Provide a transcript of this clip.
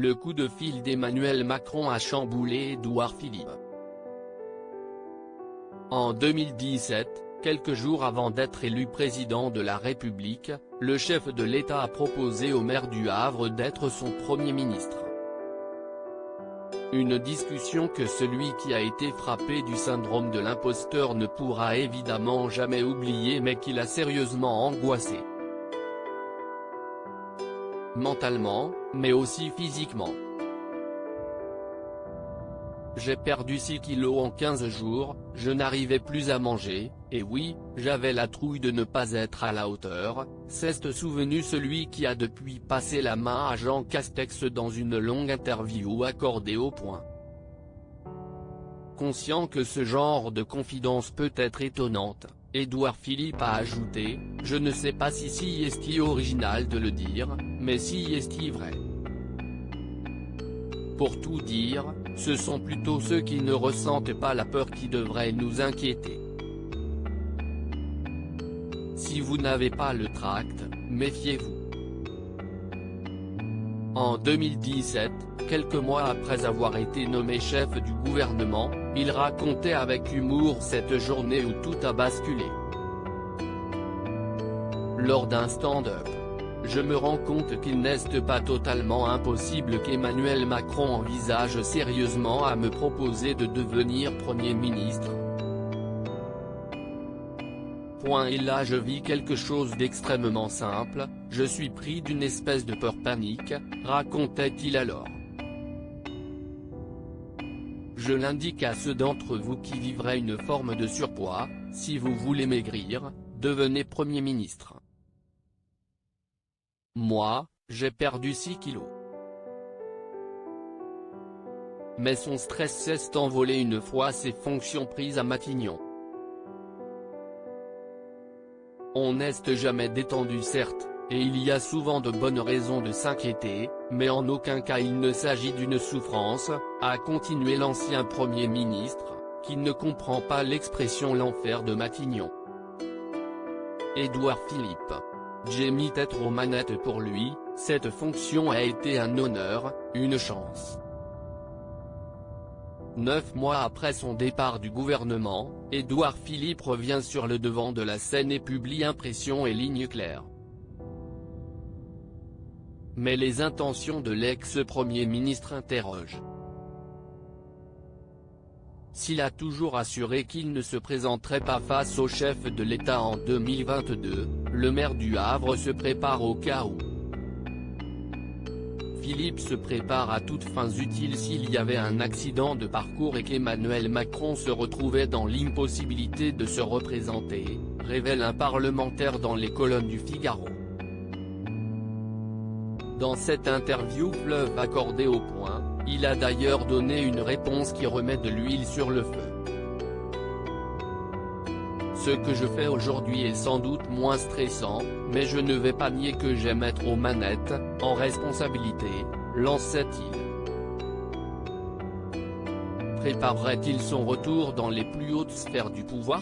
le coup de fil d'Emmanuel Macron a chamboulé Édouard Philippe. En 2017, quelques jours avant d'être élu président de la République, le chef de l'État a proposé au maire du Havre d'être son Premier ministre. Une discussion que celui qui a été frappé du syndrome de l'imposteur ne pourra évidemment jamais oublier, mais qui l'a sérieusement angoissé. Mentalement, mais aussi physiquement. J'ai perdu 6 kilos en 15 jours, je n'arrivais plus à manger, et oui, j'avais la trouille de ne pas être à la hauteur, s'est souvenu celui qui a depuis passé la main à Jean Castex dans une longue interview accordée au Point. Conscient que ce genre de confidence peut être étonnante, Édouard Philippe a ajouté « Je ne sais pas si est original de le dire, mais si est vrai. Pour tout dire, ce sont plutôt ceux qui ne ressentent pas la peur qui devraient nous inquiéter. Si vous n'avez pas le tract, méfiez-vous. » En 2017, quelques mois après avoir été nommé chef du gouvernement, il racontait avec humour cette journée où tout a basculé. Lors d'un stand-up. Je me rends compte qu'il n'est pas totalement impossible qu'Emmanuel Macron envisage sérieusement à me proposer de devenir Premier ministre. Et là je vis quelque chose d'extrêmement simple, je suis pris d'une espèce de peur panique, racontait-il alors. Je l'indique à ceux d'entre vous qui vivraient une forme de surpoids, si vous voulez maigrir, devenez Premier ministre. Moi, j'ai perdu 6 kilos. Mais son stress s'est envolé une fois ses fonctions prises à Matignon. On n'est jamais détendu certes, et il y a souvent de bonnes raisons de s'inquiéter, mais en aucun cas il ne s'agit d'une souffrance, a continué l'ancien Premier ministre, qui ne comprend pas l'expression l'enfer de Matignon. Édouard Philippe. J'ai mis tête aux manettes pour lui, cette fonction a été un honneur, une chance. 9 mois après son départ du gouvernement, Édouard Philippe revient sur le devant de la scène et publie Impressions et lignes claires. Mais les intentions de l'ex-premier ministre interrogent. S'il a toujours assuré qu'il ne se présenterait pas face au chef de l'État en 2022, le maire du Havre se prépare au cas où. Philippe se prépare à toutes fins utiles s'il y avait un accident de parcours et qu'Emmanuel Macron se retrouvait dans l'impossibilité de se représenter, révèle un parlementaire dans les colonnes du Figaro. Dans cette interview fleuve accordée au Point, il a d'ailleurs donné une réponse qui remet de l'huile sur le feu. Ce que je fais aujourd'hui est sans doute moins stressant, mais je ne vais pas nier que j'aime être aux manettes, en responsabilité, lançait-il. Préparerait-il son retour dans les plus hautes sphères du pouvoir ?